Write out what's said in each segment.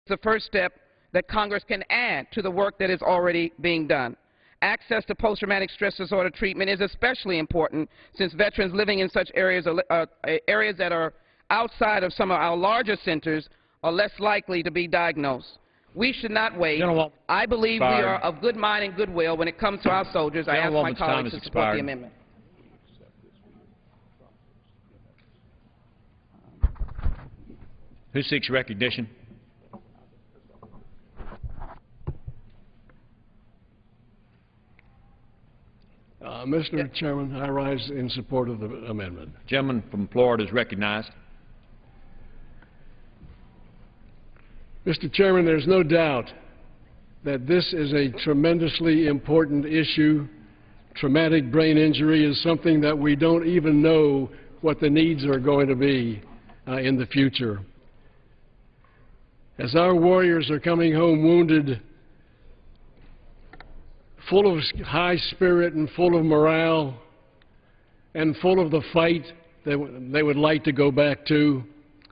the first step that Congress can add to the work that is already being done. Access to post-traumatic stress disorder treatment is especially important since veterans living in such areas that are outside of some of our larger centers are less likely to be diagnosed. We should not wait. I believe we are of good mind and goodwill when it comes to our soldiers. I ask my colleagues to support the amendment. Who seeks recognition? Mr. Chairman, I rise in support of the amendment. Gentleman from Florida is recognized. Mr. Chairman, there's no doubt that this is a tremendously important issue. Traumatic brain injury is something that we don't even know what the needs are going to be in the future. As our warriors are coming home wounded, full of high spirit and full of morale and full of the fight that they would like to go back to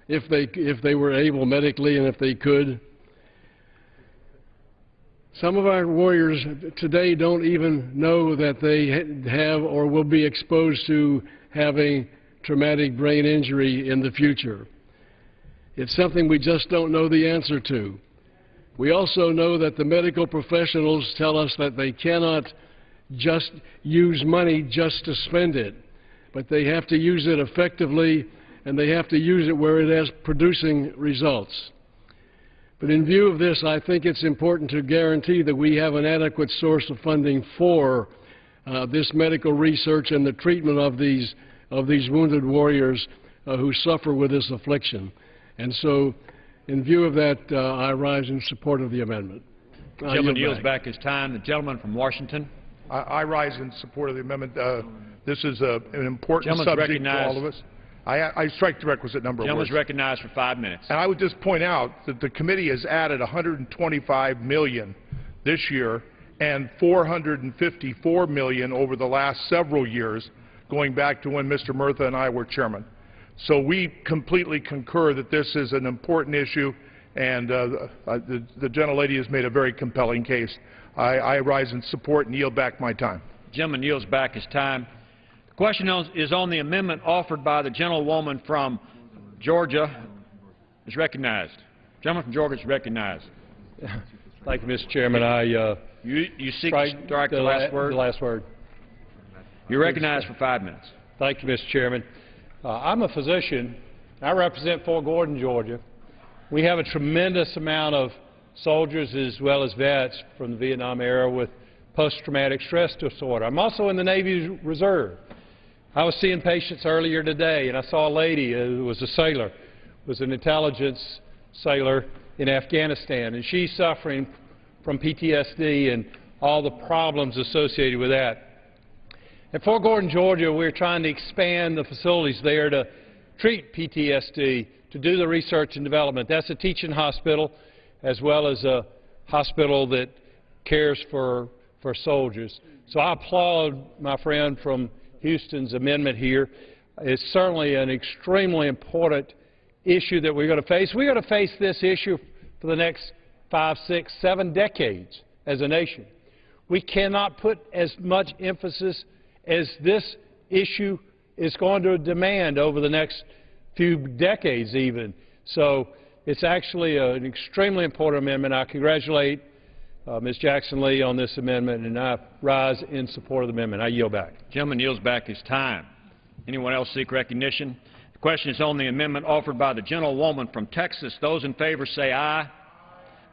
if they were able medically and if they could. Some of our warriors today don't even know that they have or will be exposed to having traumatic brain injury in the future. It's something we just don't know the answer to. We also know that the medical professionals tell us that they cannot just use money just to spend it, but they have to use it effectively and they have to use it where it is producing results. But in view of this, I think it's important to guarantee that we have an adequate source of funding for this medical research and the treatment of these wounded warriors who suffer with this affliction. And so, in view of that, I rise in support of the amendment. The gentleman yields back his time. The gentleman from Washington. I rise in support of the amendment. This is an important subject to all of us. I strike the requisite number of words. Gentleman is recognized for 5 minutes. And I would just point out that the committee has added $125 million this year and $454 million over the last several years, going back to when Mr. Murtha and I were chairman. So we completely concur that this is an important issue, and the gentlelady has made a very compelling case. I rise in support and yield back my time. The gentleman yields back his time. The question is on the amendment offered by the gentlewoman from Georgia. Is recognized. The gentleman from Georgia is recognized. Thank you, Mr. Chairman. You seek to strike the last word? The last word. You're recognized for 5 minutes. Thank you, Mr. Chairman. I'm a physician. I represent Fort Gordon, Georgia. We have a tremendous amount of soldiers as well as vets from the Vietnam era with post-traumatic stress disorder. I'm also in the Navy Reserve. I was seeing patients earlier today, and I saw a lady who was a sailor, was an intelligence sailor in Afghanistan, and she's suffering from PTSD and all the problems associated with that. At Fort Gordon, Georgia, we're trying to expand the facilities there to treat PTSD, to do the research and development. That's a teaching hospital as well as a hospital that cares for soldiers. So I applaud my friend from Houston's amendment here. It's certainly an extremely important issue that we're going to face. We're going to face this issue for the next 5, 6, 7 decades as a nation. We cannot put as much emphasis as this issue is going to demand over the next few decades even. So it's actually an extremely important amendment. I congratulate Ms. Jackson-Lee on this amendment, and I rise in support of the amendment. I yield back. The gentleman yields back his time. Anyone else seek recognition? The question is on the amendment offered by the gentlewoman from Texas. Those in favor say aye.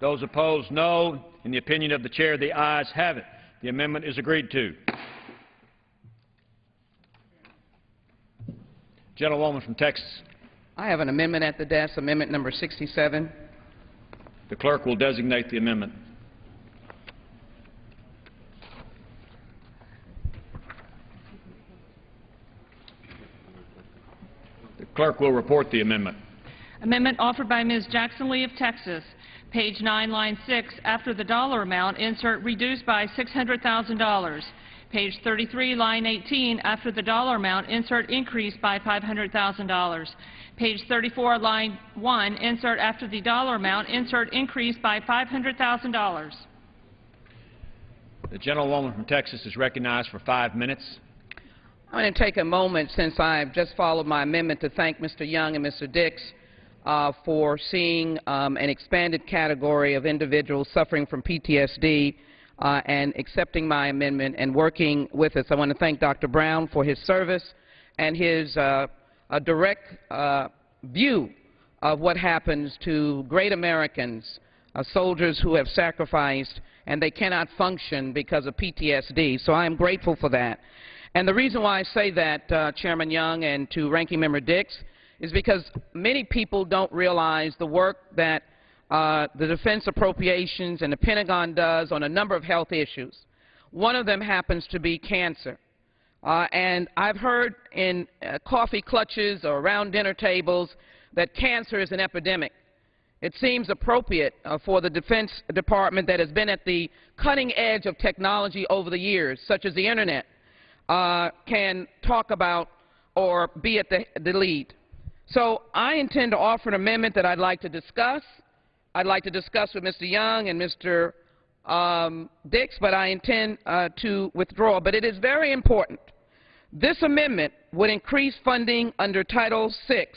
Those opposed, no. In the opinion of the chair, the ayes have it. The amendment is agreed to. Gentlewoman from Texas. I have an amendment at the desk, amendment number 67. The clerk will designate the amendment. The clerk will report the amendment. Amendment offered by Ms. Jackson-Lee of Texas. Page 9, line 6, after the dollar amount, insert reduced by $600,000. Page 33, line 18, after the dollar amount, insert increase by $500,000. Page 34, line 1, insert after the dollar amount, insert increase by $500,000. The gentlewoman from Texas is recognized for 5 minutes. I'm going to take a moment, since I've just followed my amendment, to thank Mr. Young and Mr. Dix for seeing an expanded category of individuals suffering from PTSD and accepting my amendment and working with us. I want to thank Dr. Brown for his service and his direct view of what happens to great Americans, soldiers who have sacrificed and they cannot function because of PTSD. So I am grateful for that. And the reason why I say that, Chairman Young and to Ranking Member Dix, is because many people don't realize the work that the Defense Appropriations and the Pentagon does on a number of health issues. One of them happens to be cancer. And I've heard in coffee clutches or around dinner tables that cancer is an epidemic. It seems appropriate for the Defense Department, that has been at the cutting edge of technology over the years, such as the Internet, can talk about or be at the lead. So I intend to offer an amendment that I'd like to discuss. I'd like to discuss with Mr. Young and Mr. Dix, but I intend to withdraw. But it is very important. This amendment would increase funding under Title VI,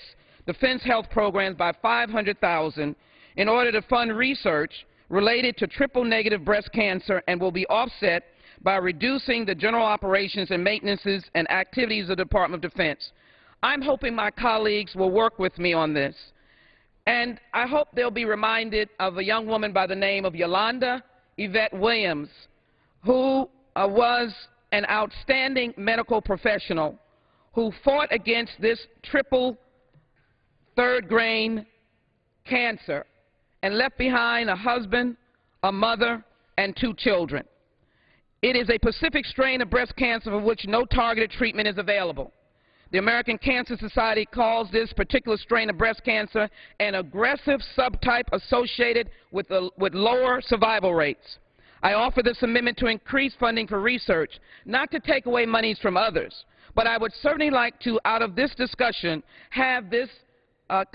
Defense Health Programs, by $500,000 in order to fund research related to triple-negative breast cancer, and will be offset by reducing the general operations and maintenances and activities of the Department of Defense. I'm hoping my colleagues will work with me on this. And I hope they'll be reminded of a young woman by the name of Yolanda Yvette Williams, who was an outstanding medical professional who fought against this triple third-grain cancer and left behind a husband, a mother, and 2 children. It is a specific strain of breast cancer for which no targeted treatment is available. The American Cancer Society calls this particular strain of breast cancer an aggressive subtype associated with lower survival rates. I offer this amendment to increase funding for research, not to take away monies from others, but I would certainly like to, out of this discussion, have this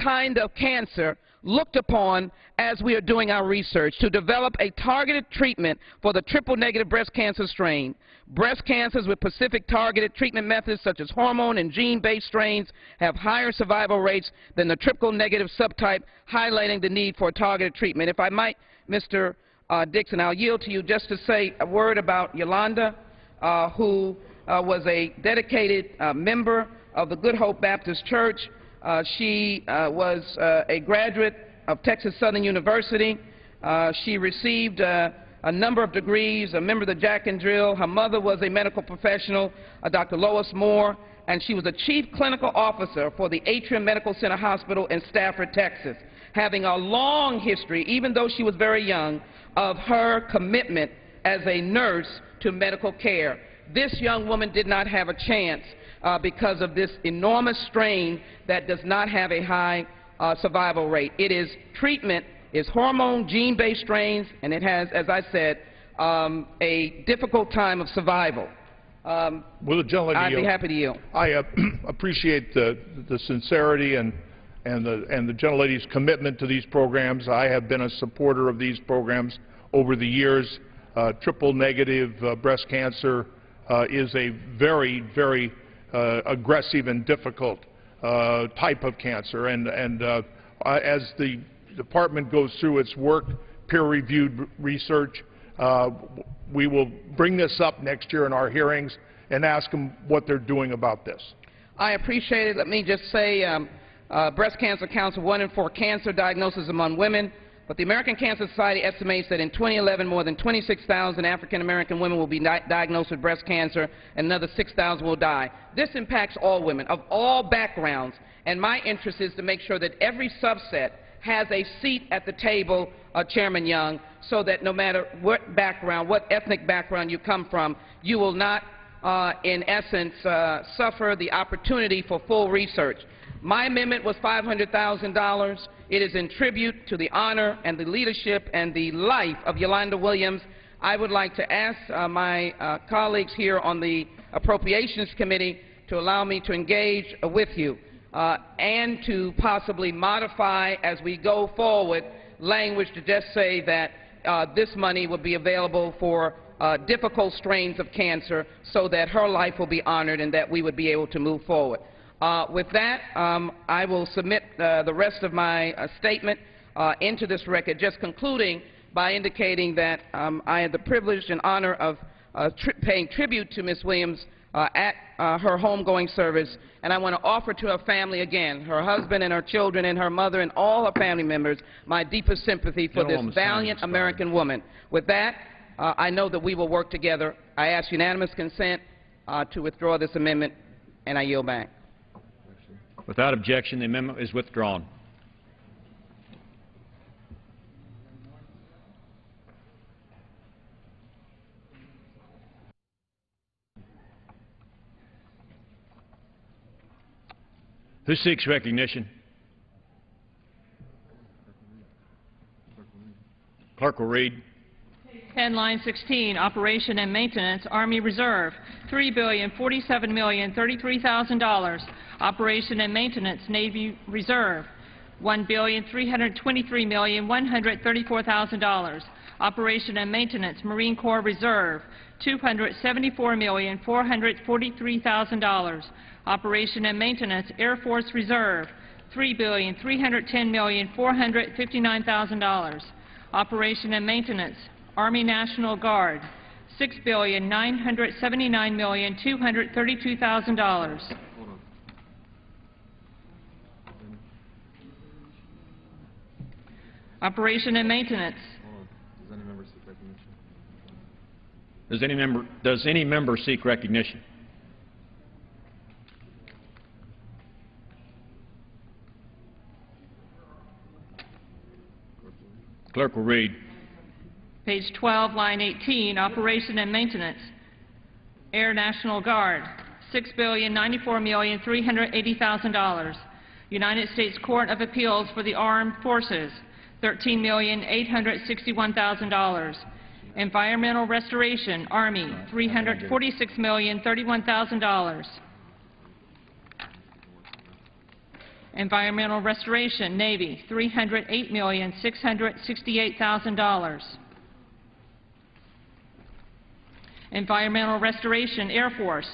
kind of cancer looked upon as we are doing our research, to develop a targeted treatment for the triple-negative breast cancer strain. Breast cancers with specific targeted treatment methods such as hormone and gene-based strains have higher survival rates than the triple-negative subtype, highlighting the need for targeted treatment. If I might, Mr. Dixon, I'll yield to you just to say a word about Yolanda, who was a dedicated member of the Good Hope Baptist Church. She was a graduate of Texas Southern University. She received a number of degrees, a member of the Jack and Drill. Her mother was a medical professional, Dr. Lois Moore, and she was a chief clinical officer for the Atrium Medical Center Hospital in Stafford, Texas, having a long history, even though she was very young, of her commitment as a nurse to medical care. This young woman did not have a chance because of this enormous strain that does not have a high survival rate. It is treatment, is hormone gene-based strains, and it has, as I said, a difficult time of survival. Will the gentlelady I'd be yield? happy to yield. I appreciate the sincerity and the gentlelady's commitment to these programs. I have been a supporter of these programs over the years. Triple-negative breast cancer is a very, very aggressive and difficult type of cancer, and as the department goes through its work, peer-reviewed research, we will bring this up next year in our hearings and ask them what they're doing about this. I appreciate it. Let me just say, breast cancer accounts for 1 in 4 cancer diagnoses among women, but the American Cancer Society estimates that in 2011 more than 26,000 African-American women will be diagnosed with breast cancer and another 6,000 will die. This impacts all women of all backgrounds, and my interest is to make sure that every subset has a seat at the table, Chairman Young, so that no matter what background, what ethnic background you come from, you will not, in essence, suffer the opportunity for full research. My amendment was $500,000. It is in tribute to the honor and the leadership and the life of Yolanda Williams. I would like to ask my colleagues here on the Appropriations Committee to allow me to engage with you and to possibly modify as we go forward language to just say that this money will be available for difficult strains of cancer so that her life will be honored and that we would be able to move forward. With that, I will submit the rest of my statement into this record, just concluding by indicating that I had the privilege and honor of paying tribute to Ms. Williams at her homegoing service, and I want to offer to her family again, her husband and her children and her mother and all her family members, my deepest sympathy for this valiant American woman. With that, I know that we will work together. I ask unanimous consent to withdraw this amendment, and I yield back. Without objection, the amendment is withdrawn. Who seeks recognition? Clerk will read. 10, line 16, Operation and Maintenance, Army Reserve, $3,047,033,000. Operation and Maintenance, Navy Reserve, $1,323,134,000. Operation and Maintenance, Marine Corps Reserve, $274,443,000. Operation and Maintenance, Air Force Reserve, $3,310,459,000. Operation and Maintenance, Army National Guard, $6,979,232,000. Operation and Maintenance. Does any member seek recognition? Clerk will read. Page 12, line 18, Operation and Maintenance, Air National Guard, $6,094,380,000. United States Court of Appeals for the Armed Forces, $13,861,000. Environmental Restoration, Army, $346,031,000. Environmental Restoration, Navy, $308,668,000. Environmental Restoration, Air Force,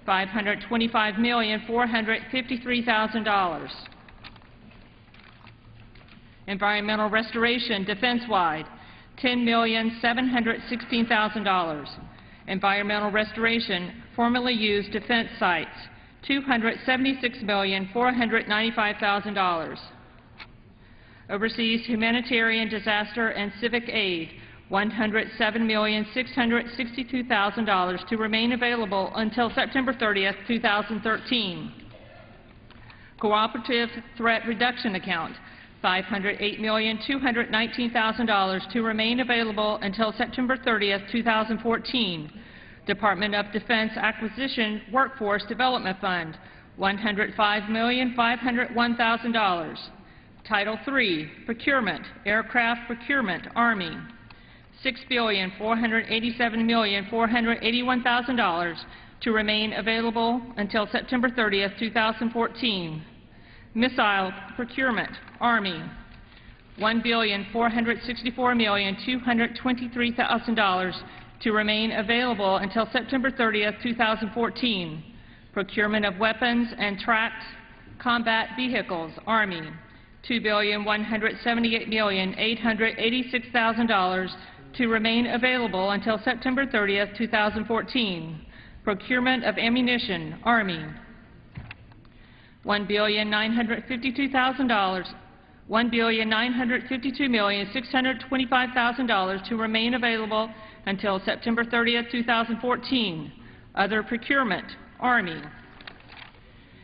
$525,453,000. Environmental Restoration, Defense-wide, $10,716,000. Environmental Restoration, Formerly Used Defense Sites, $276,495,000. Overseas Humanitarian Disaster and Civic Aid, $107,662,000 to remain available until September 30th, 2013. Cooperative Threat Reduction Account, $508,219,000 to remain available until September 30th, 2014. Department of Defense Acquisition Workforce Development Fund, $105,501,000. Title III, Procurement, Aircraft Procurement, Army, $6,487,481,000 to remain available until September 30th, 2014. Missile Procurement, Army, $1,464,223,000 to remain available until September 30th, 2014. Procurement of Weapons and Tracked Combat Vehicles, Army, $2,178,886,000 to remain available until September 30th, 2014. Procurement of Ammunition, Army, $1,952,000, $1,952,625,000 to remain available until September 30th, 2014. Other procurement, Army,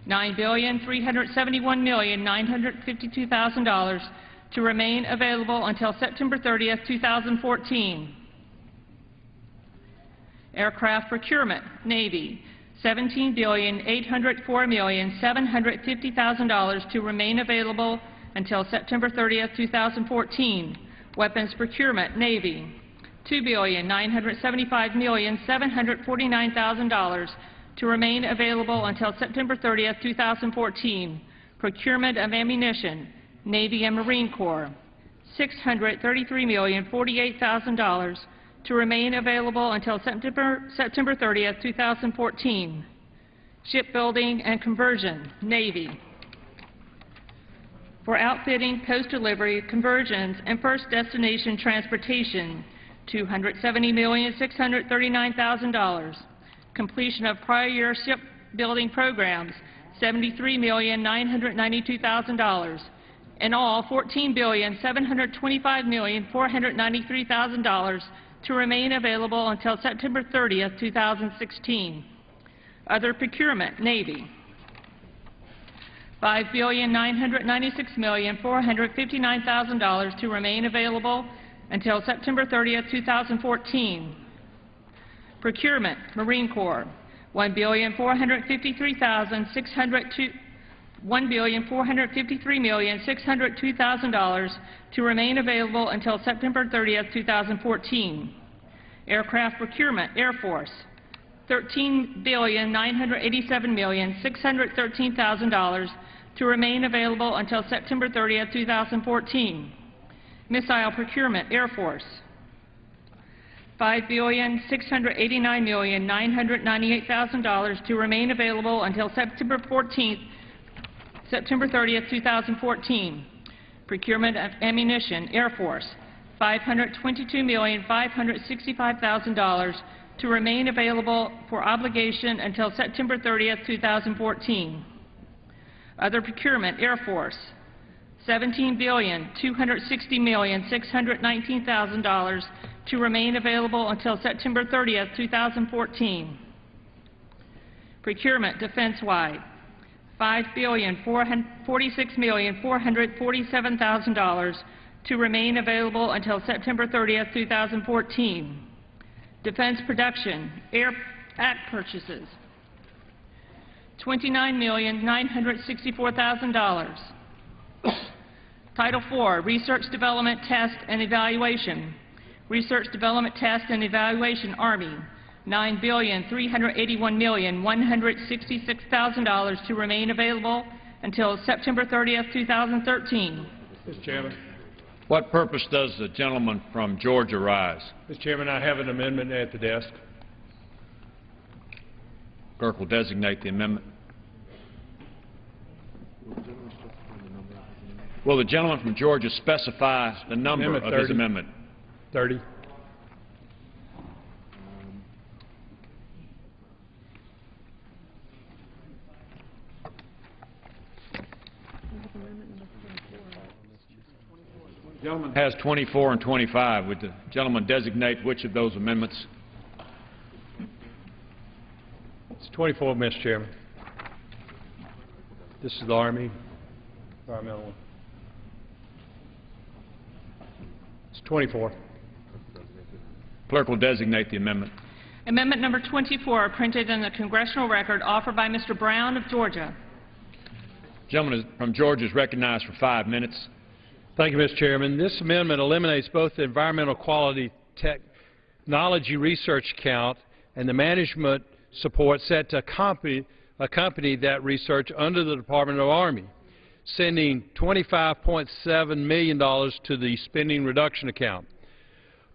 $9,371,952,000 to remain available until September 30th, 2014. Aircraft procurement, Navy, $17,804,750,000 to remain available until September 30th, 2014. Weapons procurement, Navy, $2,975,749,000 to remain available until September 30, 2014. Procurement of ammunition, Navy and Marine Corps. $633,048,000 to remain available until September 30, 2014. Shipbuilding and conversion, Navy. For outfitting, post-delivery, conversions, and first destination transportation, $270,639,000. Completion of prior year shipbuilding programs, $73,992,000. In all, $14,725,493,000 to remain available until September 30, 2016. Other procurement, Navy. $5,996,459,000 to remain available until September 30, 2014. Procurement, Marine Corps. $1,453,602,000 to remain available until September 30, 2014. Aircraft procurement, Air Force. $13,987,613,000 to remain available until September 30, 2014. Missile procurement, Air Force. $5,689,998,000 to remain available until September 30, 2014. Procurement of ammunition, Air Force. $522,565,000 to remain available for obligation until September 30, 2014. Other procurement, Air Force. $17,260,619,000 to remain available until September 30, 2014. Procurement, defense-wide. $5,446,447,000 to remain available until September 30, 2014. Defense production, Act purchases, $29,964,000. Title IV, Research, Development, Test, and Evaluation. Research, Development, Test, and Evaluation, Army, $9,381,166,000 to remain available until September 30, 2013. Mr. Chairman. What purpose does the gentleman from Georgia rise? Mr. Chairman, I have an amendment at the desk. Clerk will designate the amendment. Will the gentleman from Georgia specify the number of his amendment? 30. The gentleman has 24 and 25. Would the gentleman designate which of those amendments? It's 24, Mr. Chairman. This is the Army, environmental one. It's 24. Clerk will designate the amendment. Amendment number 24, printed in the Congressional Record, offered by Mr. Brown of Georgia. The gentleman from Georgia is recognized for 5 minutes. Thank you, Mr. Chairman. This amendment eliminates both the environmental quality technology research account and the management support set to accompany that research under the Department of Army, sending $25.7 million to the spending reduction account.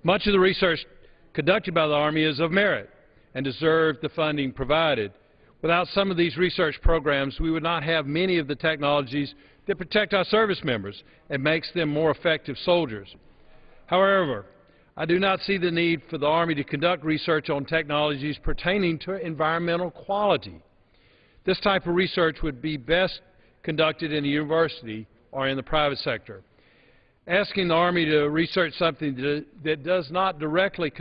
Much of the research conducted by the Army is of merit and deserves the funding provided. Without some of these research programs, we would not have many of the technologies that protect our service members and makes them more effective soldiers. However, I do not see the need for the Army to conduct research on technologies pertaining to environmental quality. This type of research would be best conducted in a university or in the private sector. Asking the Army to research something that does not directly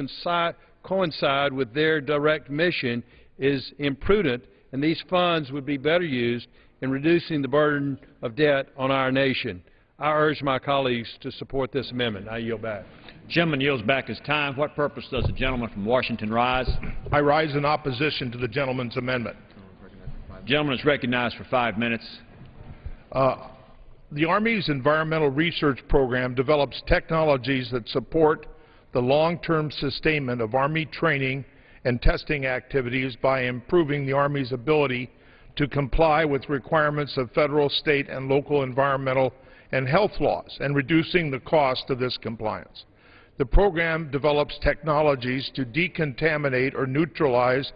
coincide with their direct mission is imprudent, and these funds would be better used in reducing the burden of debt on our nation. I urge my colleagues to support this amendment. I yield back. Gentleman yields back his time. What purpose does the gentleman from Washington rise? I rise in opposition to the gentleman's amendment. The gentleman is recognized for 5 minutes. The Army's Environmental Research Program develops technologies that support the long-term sustainment of Army training and testing activities by improving the Army's ability to comply with requirements of federal, state, and local environmental and health laws, and reducing the cost of this compliance. The program develops technologies to decontaminate or neutralize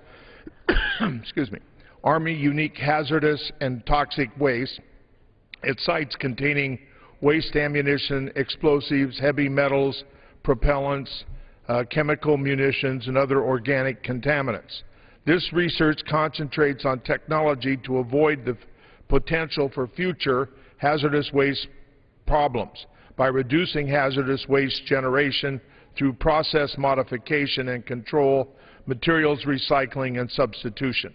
excuse me, Army unique hazardous and toxic waste at sites containing waste ammunition, explosives, heavy metals, propellants, chemical munitions, and other organic contaminants. This research concentrates on technology to avoid the potential for future hazardous waste problems by reducing hazardous waste generation through process modification and control, materials recycling, and substitution.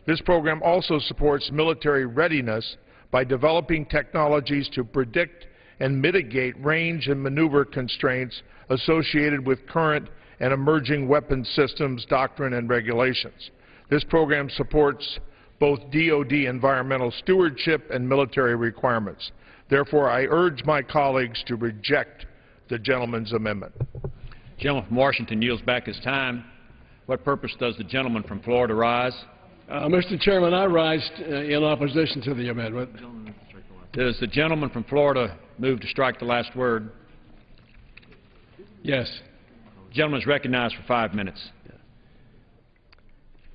This program also supports military readiness by developing technologies to predict and mitigate range and maneuver constraints associated with current and emerging weapon systems, doctrine, and regulations. This program supports both DoD environmental stewardship and military requirements. Therefore, I urge my colleagues to reject the gentleman's amendment. The gentleman from Washington yields back his time. What purpose does the gentleman from Florida rise? Mr. Chairman, I rise in opposition to the amendment. Does the gentleman from Florida move to strike the last word? Yes. The gentleman is recognized for 5 minutes.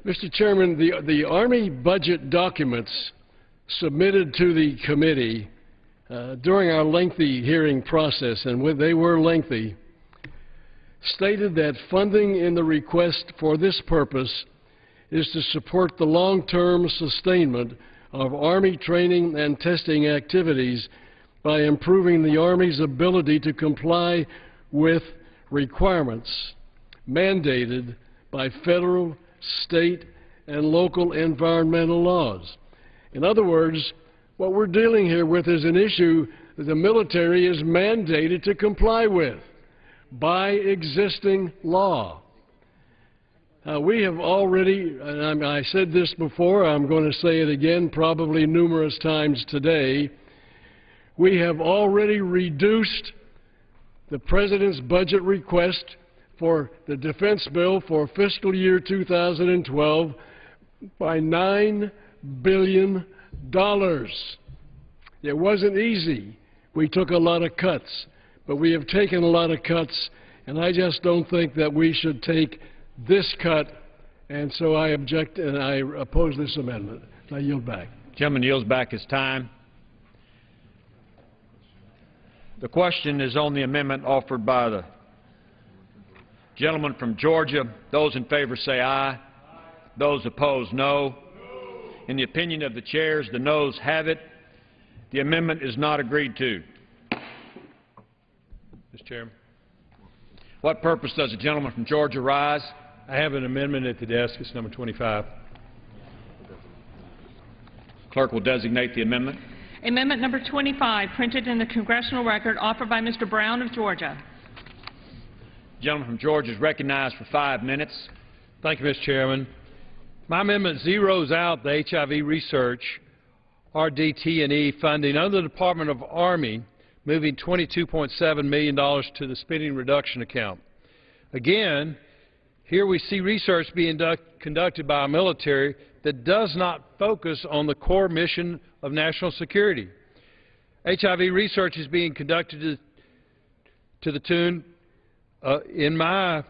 Mr. Chairman, the Army budget documents submitted to the committee during our lengthy hearing process, and they were lengthy, stated that funding in the request for this purpose is to support the long-term sustainment of Army training and testing activities by improving the Army's ability to comply with requirements mandated by federal, state, and local environmental laws. In other words, what we're dealing here with is an issue that the military is mandated to comply with by existing law. We have already, and I said this before, I'm going to say it again probably numerous times today, we have already reduced the President's budget request for the defense bill for fiscal year 2012 by $9 billion. It wasn't easy. We took a lot of cuts, but we have taken a lot of cuts, and I just don't think that we should take this cut, and so I object and I oppose this amendment. I yield back. The gentleman yields back his time. The question is on the amendment offered by the gentleman from Georgia. Those in favor say aye. Those opposed, no. In the opinion of the chairs, the noes have it. The amendment is not agreed to. Mr. Chairman. What purpose does the gentleman from Georgia rise? I have an amendment at the desk. It's number 25. Clerk will designate the amendment. Amendment number 25, printed in the Congressional Record, offered by Mr. Brown of Georgia. The gentleman from Georgia is recognized for 5 minutes. Thank you, Mr. Chairman. My amendment zeroes out the HIV research, RDT&E funding under the Department of Army, moving $22.7 million to the spending reduction account. Again, here we see research being conducted by our military that does not focus on the core mission of national security. HIV research is being conducted to the tune in my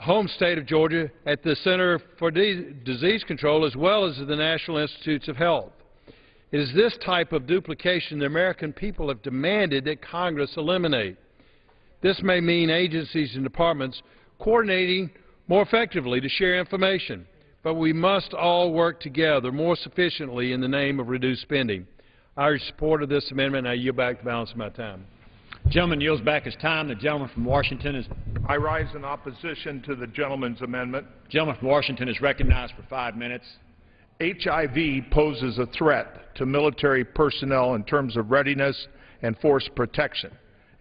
home state of Georgia at the Center for Disease Control as well as the National Institutes of Health. It is this type of duplication the American people have demanded that Congress eliminate. This may mean agencies and departments coordinating more effectively to share information, but we must all work together more sufficiently in the name of reduced spending. I urge support of this amendment, and I yield back the balance of my time. The gentleman yields back his time. The gentleman from Washington is... I rise in opposition to the gentleman's amendment. The gentleman from Washington is recognized for 5 minutes. HIV poses a threat to military personnel in terms of readiness and force protection,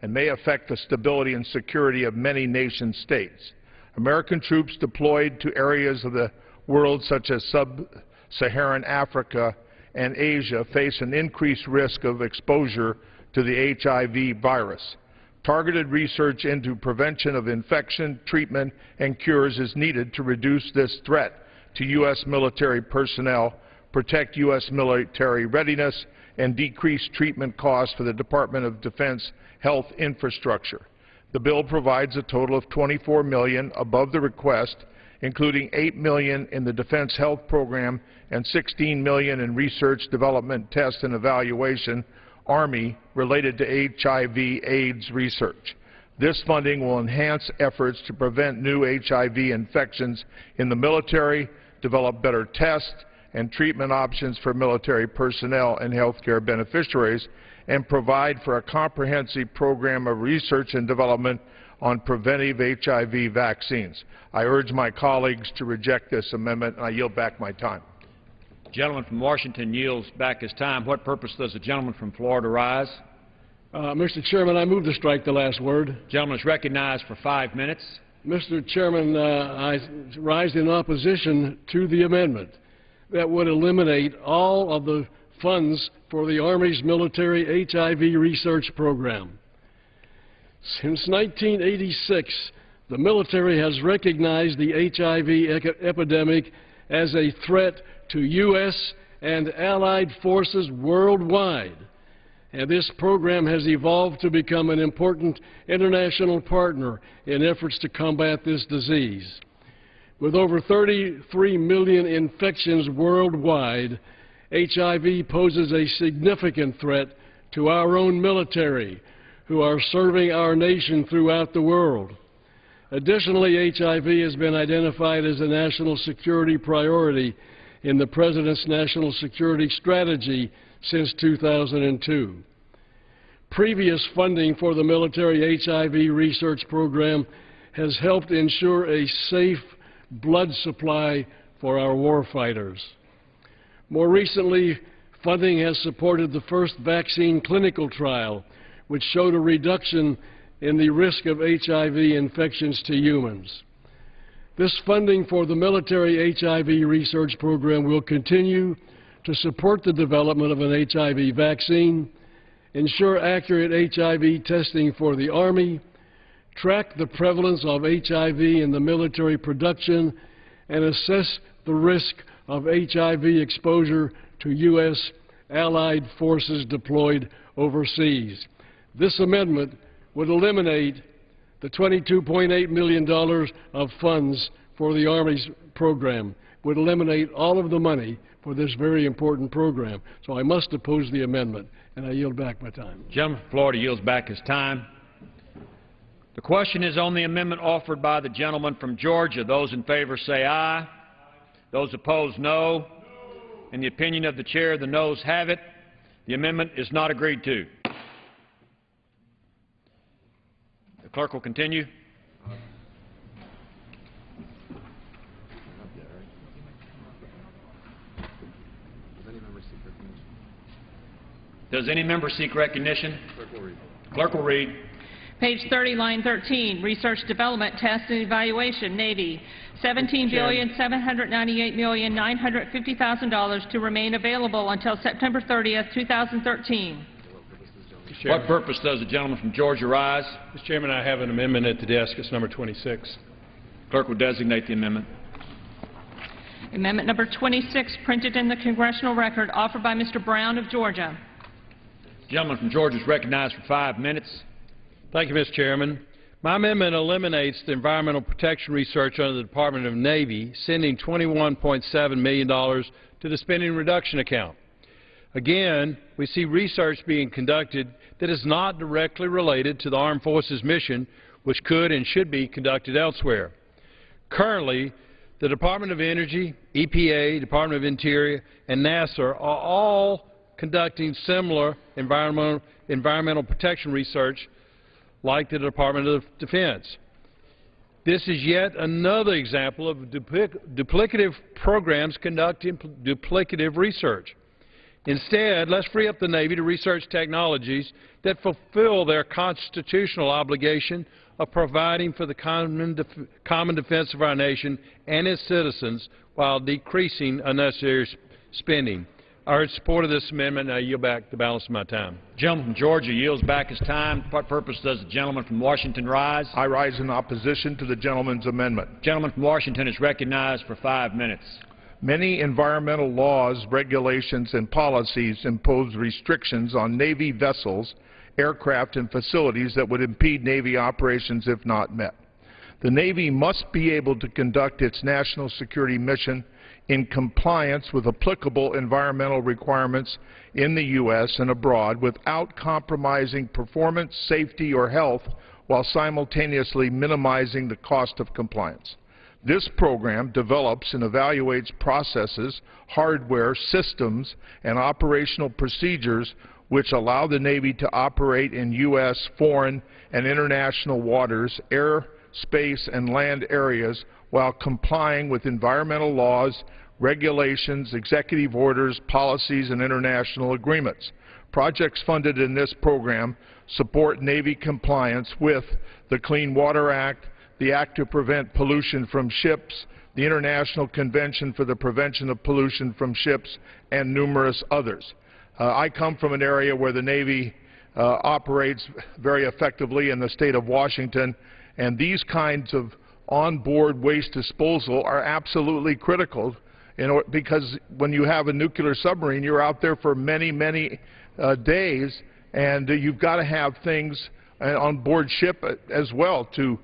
and may affect the stability and security of many nation states. American troops deployed to areas of the world such as sub-Saharan Africa and Asia face an increased risk of exposure to the HIV virus. Targeted research into prevention of infection, treatment, and cures is needed to reduce this threat to U.S. military personnel, protect U.S. military readiness, and decrease treatment costs for the Department of Defense health infrastructure. The bill provides a total of $24 million above the request, including $8 million in the Defense Health Program and $16 million in research, development, test, and evaluation, Army, related to HIV/AIDS research. This funding will enhance efforts to prevent new HIV infections in the military, develop better tests and treatment options for military personnel and healthcare beneficiaries, and provide for a comprehensive program of research and development on preventive HIV vaccines. I urge my colleagues to reject this amendment, and I yield back my time. The gentleman from Washington yields back his time. What purpose does the gentleman from Florida rise? Mr. Chairman, I move to strike the last word. The gentleman is recognized for 5 minutes. Mr. Chairman, I rise in opposition to the amendment that would eliminate all of the funds for the Army's military HIV research program. Since 1986, the military has recognized the HIV epidemic as a threat to U.S. and allied forces worldwide, and this program has evolved to become an important international partner in efforts to combat this disease. With over 33 million infections worldwide, HIV poses a significant threat to our own military, who are serving our nation throughout the world. Additionally, HIV has been identified as a national security priority in the President's National Security Strategy since 2002. Previous funding for the military HIV research program has helped ensure a safe blood supply for our warfighters. More recently, funding has supported the first vaccine clinical trial, which showed a reduction in the risk of HIV infections to humans. This funding for the military HIV research program will continue to support the development of an HIV vaccine, ensure accurate HIV testing for the Army, track the prevalence of HIV in the military production, and assess the risk of HIV exposure to U.S. allied forces deployed overseas. This amendment would eliminate the $22.8 million of funds for the Army's program, would eliminate all of the money for this very important program. So I must oppose the amendment, and I yield back my time. The gentleman from Florida yields back his time. The question is on the amendment offered by the gentleman from Georgia. Those in favor say aye. Those opposed, no. In the opinion of the chair, the noes have it. The amendment is not agreed to. The clerk will continue. Does any member seek recognition? Clerk will read. Page 30, line 13, Research, Development, Test, and Evaluation, Navy, $17,798,950,000 to remain available until September 30th, 2013. What purpose does the gentleman from Georgia rise? Mr. Chairman, I have an amendment at the desk. It's number 26. Clerk will designate the amendment. Amendment number 26, printed in the Congressional Record, offered by Mr. Brown of Georgia. The gentleman from Georgia is recognized for 5 minutes. Thank you, Mr. Chairman. My amendment eliminates the environmental protection research under the Department of Navy, sending $21.7 million to the spending reduction account. Again, we see research being conducted that is not directly related to the Armed Forces mission, which could and should be conducted elsewhere. Currently, the Department of Energy, EPA, Department of Interior, and NASA are all conducting similar environmental protection research like the Department of Defense. This is yet another example of duplicative programs conducting duplicative research. Instead, let's free up the Navy to research technologies that fulfill their constitutional obligation of providing for the common defense of our nation and its citizens while decreasing unnecessary spending. I urge support of this amendment, and I yield back the balance of my time. The gentleman from Georgia yields back his time. For what purpose does the gentleman from Washington rise? I rise in opposition to the gentleman's amendment. The gentleman from Washington is recognized for 5 minutes. Many environmental laws, regulations, and policies impose restrictions on Navy vessels, aircraft, and facilities that would impede Navy operations if not met. The Navy must be able to conduct its national security mission in compliance with applicable environmental requirements in the U.S. and abroad without compromising performance, safety, or health while simultaneously minimizing the cost of compliance. This program develops and evaluates processes, hardware, systems, and operational procedures which allow the Navy to operate in U.S., foreign, and international waters, air, space, and land areas while complying with environmental laws, regulations, executive orders, policies, and international agreements. Projects funded in this program support Navy compliance with the Clean Water Act, the Act to Prevent Pollution from Ships, the International Convention for the Prevention of Pollution from Ships, and numerous others. I come from an area where the Navy operates very effectively in the state of Washington, and these kinds of on-board waste disposal are absolutely critical because when you have a nuclear submarine, you're out there for many, many days, and you've got to have things on board ship as well to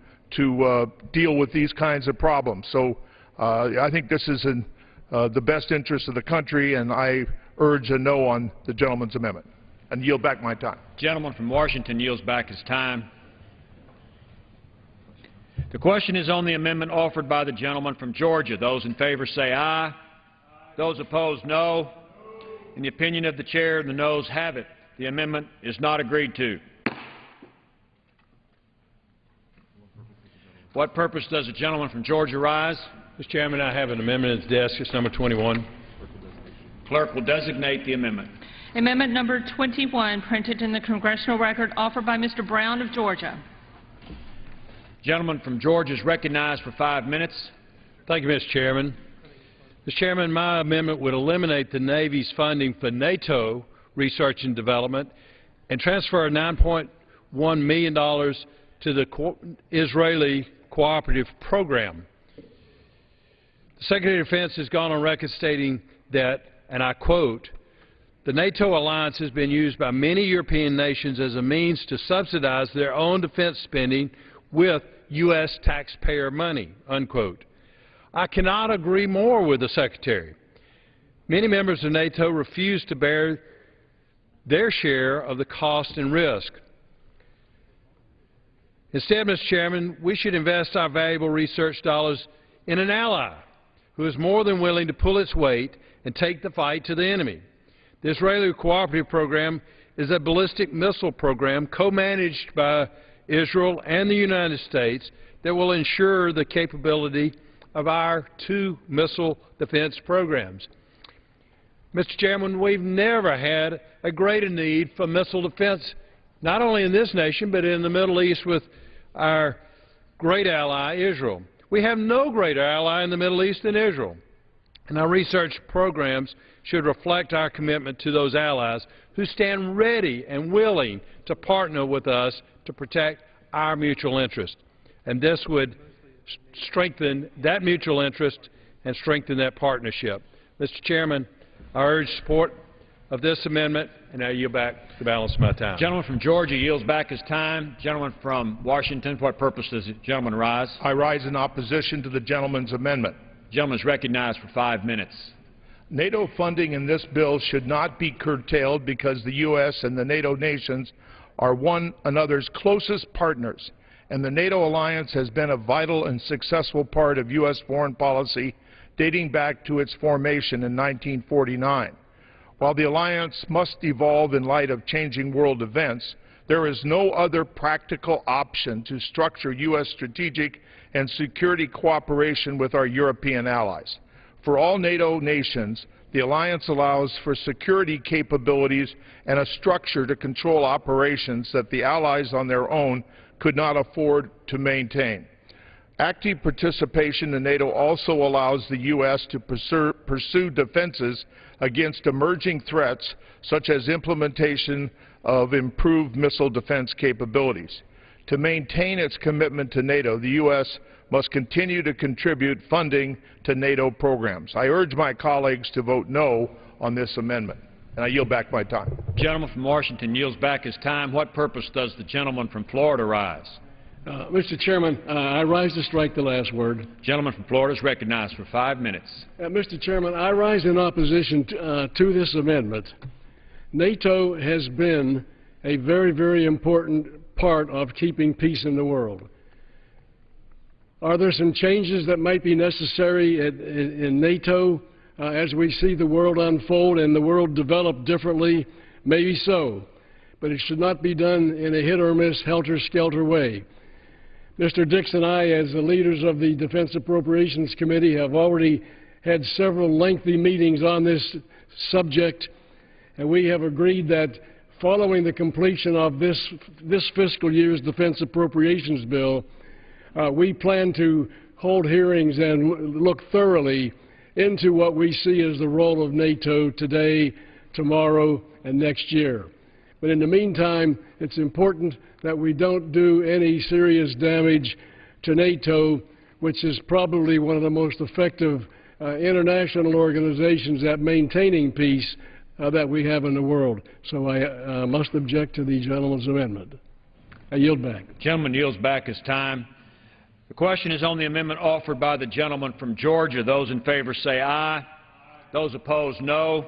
deal with these kinds of problems. So I think this is in the best interest of the country, and I urge a no on the gentleman's amendment and yield back my time. Gentleman from Washington yields back his time. The question is on the amendment offered by the gentleman from Georgia. Those in favor say aye. Those opposed, no. In the opinion of the chair, the noes have it. The amendment is not agreed to. For what purpose does the gentleman from Georgia rise? Mr. Chairman, I have an amendment at the desk. It's number 21. Clerk will designate the amendment. Amendment number 21, printed in the congressional record, offered by Mr. Brown of Georgia. Gentleman from Georgia is recognized for 5 minutes. Thank you, Mr. Chairman. Mr. Chairman, my amendment would eliminate the Navy's funding for NATO research and development and transfer $9.1 million to the Israeli cooperative program. The Secretary of Defense has gone on record stating that, and I quote, "The NATO alliance has been used by many European nations as a means to subsidize their own defense spending with U.S. taxpayer money," unquote. I cannot agree more with the Secretary. Many members of NATO refuse to bear their share of the cost and risk. Instead, Mr. Chairman, we should invest our valuable research dollars in an ally who is more than willing to pull its weight and take the fight to the enemy. The Israeli Cooperative Program is a ballistic missile program co-managed by Israel and the United States that will ensure the capability of our two missile defense programs. Mr. Chairman, we've never had a greater need for missile defense, not only in this nation, but in the Middle East with our great ally, Israel. We have no greater ally in the Middle East than Israel. And our research programs should reflect our commitment to those allies who stand ready and willing to partner with us to protect our mutual interest. And this would strengthen that mutual interest and strengthen that partnership. Mr. Chairman, I urge support of this amendment, and I yield back the balance of my time. Gentleman from Georgia yields back his time. Gentleman from Washington, for what purpose does the gentleman rise? I rise in opposition to the gentleman's amendment. The gentleman is recognized for 5 minutes. NATO funding in this bill should not be curtailed because the U.S. and the NATO nations are one another's closest partners, and the NATO alliance has been a vital and successful part of U.S. foreign policy dating back to its formation in 1949. While the alliance must evolve in light of changing world events, there is no other practical option to structure U.S. strategic and security cooperation with our European allies. For all NATO nations, the alliance allows for security capabilities and a structure to control operations that the allies on their own could not afford to maintain. Active participation in NATO also allows the U.S. to pursue defenses against emerging threats, such as implementation of improved missile defense capabilities. To maintain its commitment to NATO, the U.S. must continue to contribute funding to NATO programs. I urge my colleagues to vote no on this amendment, and I yield back my time. The gentleman from Washington yields back his time. What purpose does the gentleman from Florida rise? Mr. Chairman, I rise to strike the last word. The gentleman from Florida is recognized for 5 minutes. Mr. Chairman, I rise in opposition to this amendment. NATO has been a very, very important part of keeping peace in the world. Are there some changes that might be necessary in NATO as we see the world unfold and the world develop differently? Maybe so, but it should not be done in a hit-or-miss, helter-skelter way. Mr. Dix and I, as the leaders of the Defense Appropriations Committee, have already had several lengthy meetings on this subject, and we have agreed that following the completion of this fiscal year's Defense Appropriations Bill, we plan to hold hearings and look thoroughly into what we see as the role of NATO today, tomorrow, and next year. But in the meantime, it's important that we don't do any serious damage to NATO, which is probably one of the most effective international organizations at maintaining peace that we have in the world. So I must object to the gentleman's amendment. I yield back. The gentleman yields back his time. The question is on the amendment offered by the gentleman from Georgia. Those in favor say aye. Those opposed, no.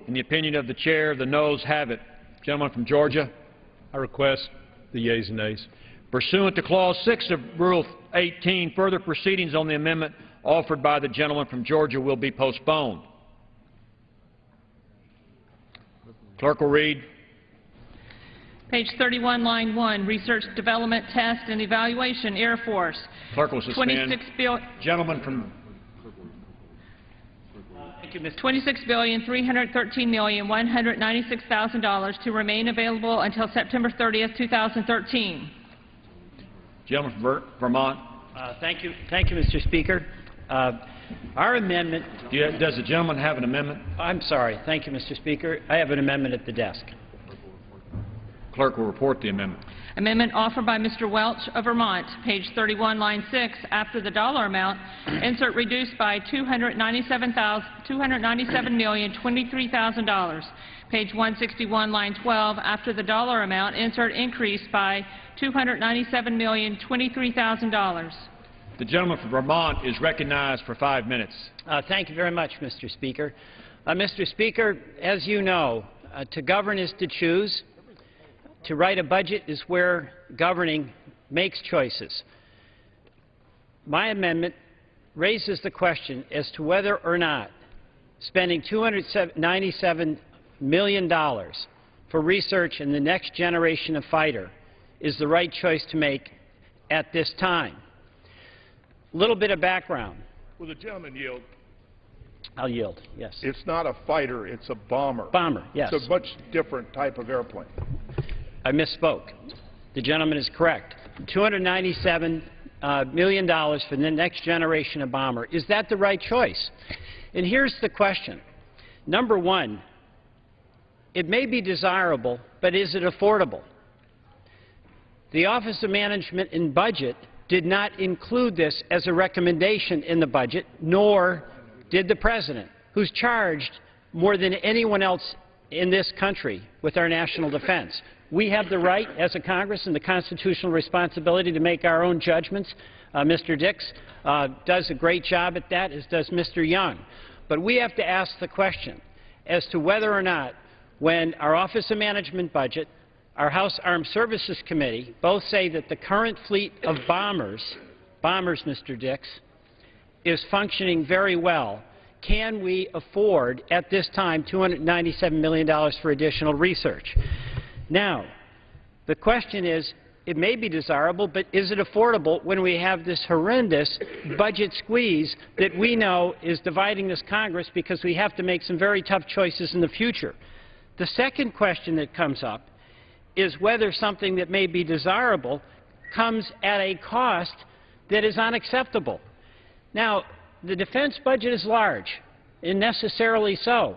In the opinion of the chair, the noes have it. Gentleman from Georgia. I request the yeas and nays. Pursuant to Clause 6 of Rule 18, further proceedings on the amendment offered by the gentleman from Georgia will be postponed. Clerk will read. Page 31, line 1, Research, Development, Test, and Evaluation, Air Force. Clerk will suspend. Gentleman from $26,313,196,000 to remain available until September 30th, 2013. Gentleman from Vermont. Thank you, Mr. Speaker. Our amendment. Does the gentleman have an amendment? I'm sorry. Thank you, Mr. Speaker. I have an amendment at the desk. Clerk will report the amendment. Amendment offered by Mr. Welch of Vermont, page 31, line 6, after the dollar amount, insert reduced by $297,023,000. Page 161, line 12, after the dollar amount, insert increase by $297,023,000. The gentleman from Vermont is recognized for 5 minutes. Thank you very much, Mr. Speaker. Mr. Speaker, as you know, to govern is to choose. To write a budget is where governing makes choices. My amendment raises the question as to whether or not spending $297 million for research in the next generation of fighter is the right choice to make at this time. A little bit of background. Will the gentleman yield? I'll yield, yes. It's not a fighter, it's a bomber. Bomber, yes. It's a much different type of airplane. I misspoke. The gentleman is correct. $297 million for the next generation of bomber. Is that the right choice? And here's the question. Number one, it may be desirable, but is it affordable? The Office of Management and Budget did not include this as a recommendation in the budget, nor did the President, who's charged more than anyone else in this country with our national defense. We have the right as a Congress and the constitutional responsibility to make our own judgments. Mr. Dix does a great job at that, as does Mr. Young. But we have to ask the question as to whether or not, when our Office of Management Budget, our House Armed Services Committee both say that the current fleet of bombers, Mr. Dix, is functioning very well, can we afford at this time $297 million for additional research? Now, the question is, it may be desirable, but is it affordable when we have this horrendous budget squeeze that we know is dividing this Congress because we have to make some very tough choices in the future? The second question that comes up is whether something that may be desirable comes at a cost that is unacceptable. Now, the defense budget is large, and necessarily so,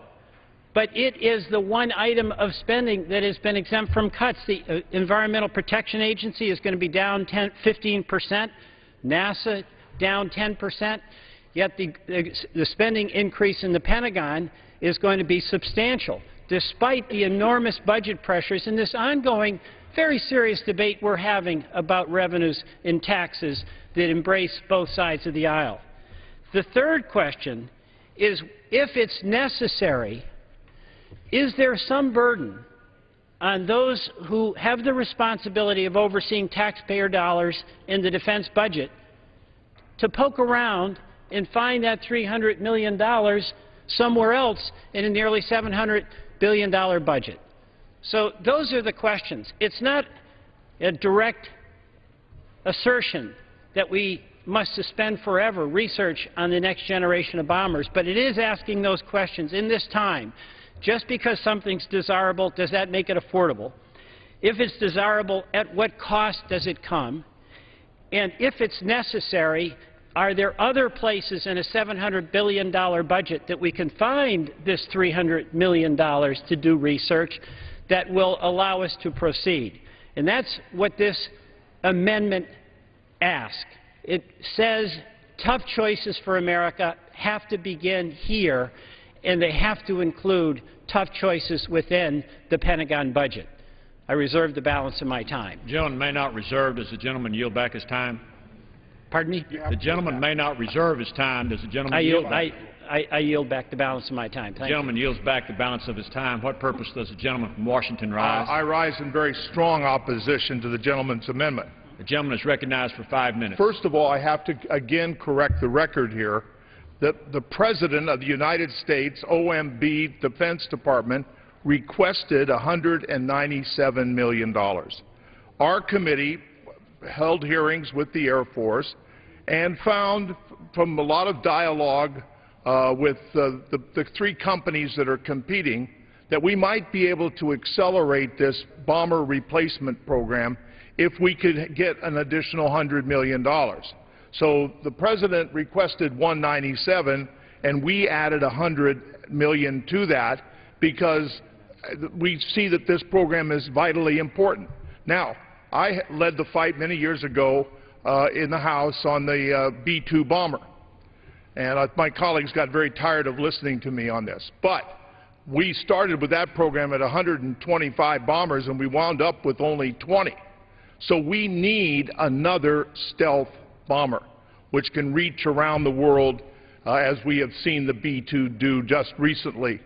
but it is the one item of spending that has been exempt from cuts. The Environmental Protection Agency is going to be down 15%, NASA down 10%, yet the spending increase in the Pentagon is going to be substantial, despite the enormous budget pressures and this ongoing, very serious debate we're having about revenues and taxes that embrace both sides of the aisle. The third question is, if it's necessary, is there some burden on those who have the responsibility of overseeing taxpayer dollars in the defense budget to poke around and find that $300 million somewhere else in a nearly $700 billion budget? So those are the questions. It's not a direct assertion that we must suspend forever research on the next generation of bombers, but it is asking those questions in this time. Just because something's desirable, does that make it affordable? If it's desirable, at what cost does it come? And if it's necessary, are there other places in a $700 billion budget that we can find this $300 million to do research that will allow us to proceed? And that's what this amendment asks. It says tough choices for America have to begin here, and they have to include tough choices within the Pentagon budget. I reserve the balance of my time. The gentleman may not reserve. Does the gentleman yield back his time? Pardon me? The gentleman may not reserve his time. Does the gentleman yield back? I yield back the balance of my time. The gentleman yields back the balance of his time. What purpose does the gentleman from Washington rise? I rise in very strong opposition to the gentleman's amendment. The gentleman is recognized for 5 minutes. First of all, I have to again correct the record here that the President of the United States, OMB Defense Department, requested $197 million. Our committee held hearings with the Air Force and found from a lot of dialogue with the three companies that are competing that we might be able to accelerate this bomber replacement program if we could get an additional $100 million. So the President requested 197, and we added $100 million to that because we see that this program is vitally important. Now, I led the fight many years ago in the House on the B-2 bomber, and my colleagues got very tired of listening to me on this. But we started with that program at 125 bombers, and we wound up with only 20. So we need another stealth bomber, which can reach around the world, as we have seen the B-2 do just recently.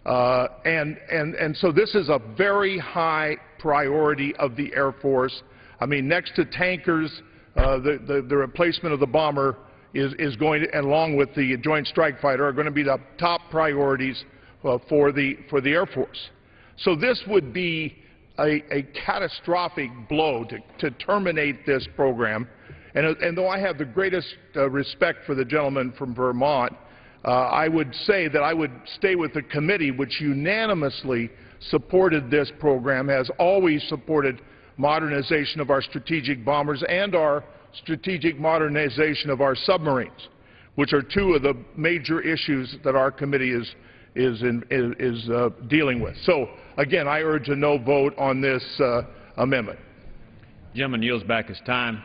And so this is a very high priority of the Air Force. I mean, next to tankers, the replacement of the bomber is going to, along with the Joint Strike Fighter, are going to be the top priorities for the Air Force. So this would be a catastrophic blow to terminate this program. And though I have the greatest respect for the gentleman from Vermont, I would say that I would stay with the committee, which unanimously supported this program, has always supported modernization of our strategic bombers and our strategic modernization of our submarines, which are two of the major issues that our committee is dealing with. So, again, I urge a no vote on this amendment. The gentleman yields back his time.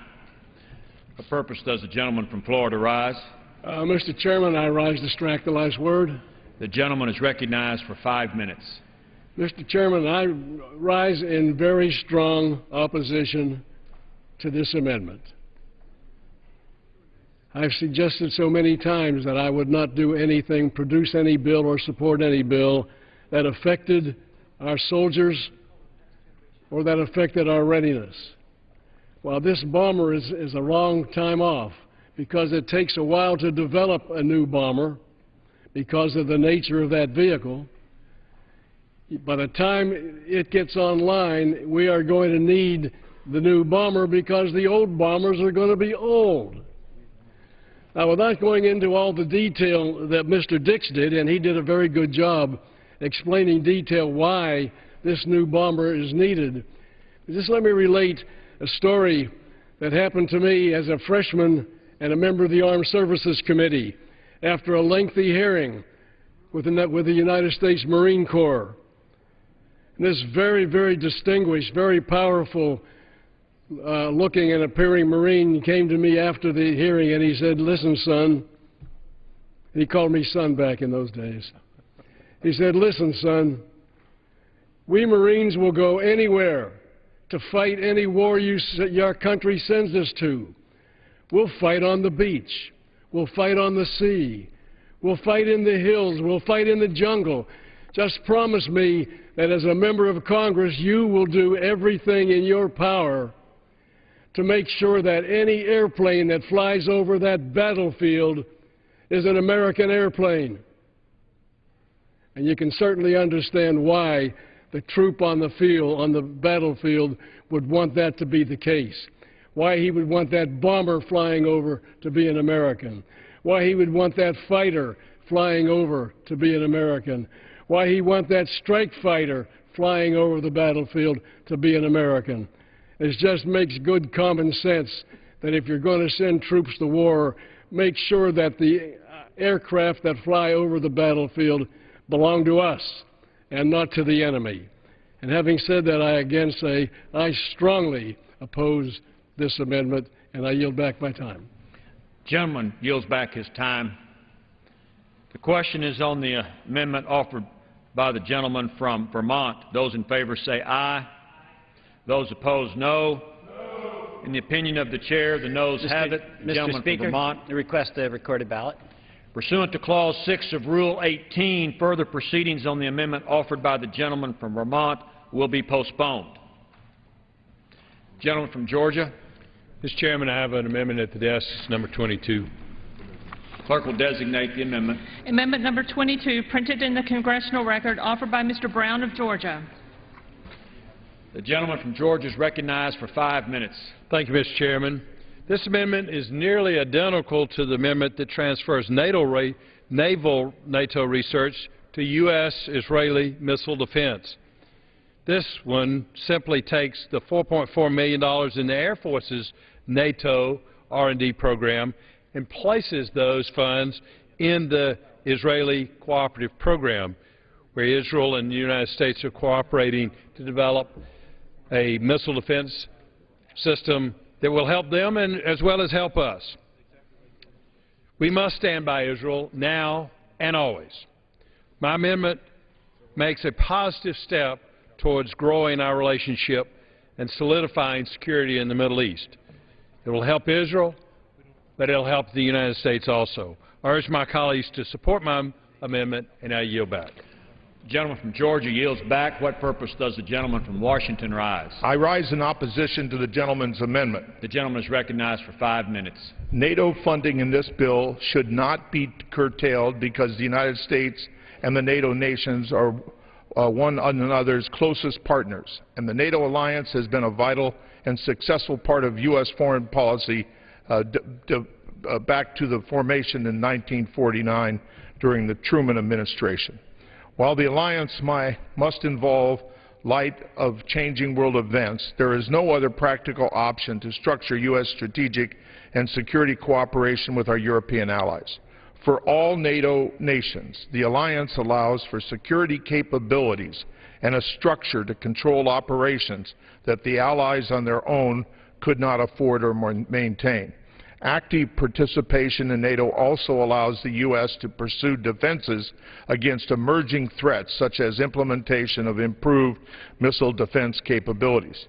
What purpose does the gentleman from Florida rise? Mr. Chairman, I rise to strike the last word. The gentleman is recognized for 5 minutes. Mr. Chairman, I rise in very strong opposition to this amendment. I've suggested so many times that I would not do anything, produce any bill or support any bill that affected our soldiers or that affected our readiness. While this bomber is a long time off because it takes a while to develop a new bomber because of the nature of that vehicle, by the time it gets online, we are going to need the new bomber because the old bombers are going to be old. Now, without going into all the detail that Mr. Dix did, and he did a very good job explaining in detail why this new bomber is needed, just let me relate a story that happened to me as a freshman and a member of the Armed Services Committee after a lengthy hearing with the United States Marine Corps. And this very, very distinguished, very powerful looking and appearing Marine came to me after the hearing and he said, "Listen, son," he called me son back in those days. He said, "Listen, son, we Marines will go anywhere to fight any war your country sends us to. We'll fight on the beach. We'll fight on the sea. We'll fight in the hills. We'll fight in the jungle. Just promise me that as a member of Congress, you will do everything in your power to make sure that any airplane that flies over that battlefield is an American airplane." And you can certainly understand why the troop on the field, on the battlefield, would want that to be the case. Why he would want that bomber flying over to be an American. Why he would want that fighter flying over to be an American. Why he want that strike fighter flying over the battlefield to be an American. It just makes good common sense that if you're going to send troops to war, make sure that the aircraft that fly over the battlefield belong to us and not to the enemy. And having said that, I again say I strongly oppose this amendment, and I yield back my time. Gentleman yields back his time. The question is on the amendment offered by the gentleman from Vermont. Those in favor say aye. Those opposed, no. In the opinion of the chair, the noes have it. Mr. Speaker, I request a recorded ballot. Pursuant to Clause 6 of Rule 18, further proceedings on the amendment offered by the gentleman from Vermont will be postponed. Gentleman from Georgia. Mr. Chairman, I have an amendment at the desk, number 22. Clerk will designate the amendment. Amendment number 22, printed in the congressional record, offered by Mr. Brown of Georgia. The gentleman from Georgia is recognized for 5 minutes. Thank you, Mr. Chairman. This amendment is nearly identical to the amendment that transfers naval NATO research to U.S.-Israeli missile defense. This one simply takes the $4.4 million in the Air Force's NATO R&D program and places those funds in the Israeli cooperative program, where Israel and the United States are cooperating to develop a missile defense system that will help them and as well as help us. We must stand by Israel now and always. My amendment makes a positive step towards growing our relationship and solidifying security in the Middle East. It will help Israel, but it will help the United States also. I urge my colleagues to support my amendment, and I yield back. The gentleman from Georgia yields back. What purpose does the gentleman from Washington rise? I rise in opposition to the gentleman's amendment. The gentleman is recognized for 5 minutes. NATO funding in this bill should not be curtailed because the United States and the NATO nations are one another's closest partners, and the NATO alliance has been a vital and successful part of U.S. foreign policy back to the formation in 1949 during the Truman administration. While the alliance must involve light of changing world events, there is no other practical option to structure U.S. strategic and security cooperation with our European allies. For all NATO nations, the alliance allows for security capabilities and a structure to control operations that the allies on their own could not afford or maintain. Active participation in NATO also allows the U.S. to pursue defenses against emerging threats, such as implementation of improved missile defense capabilities.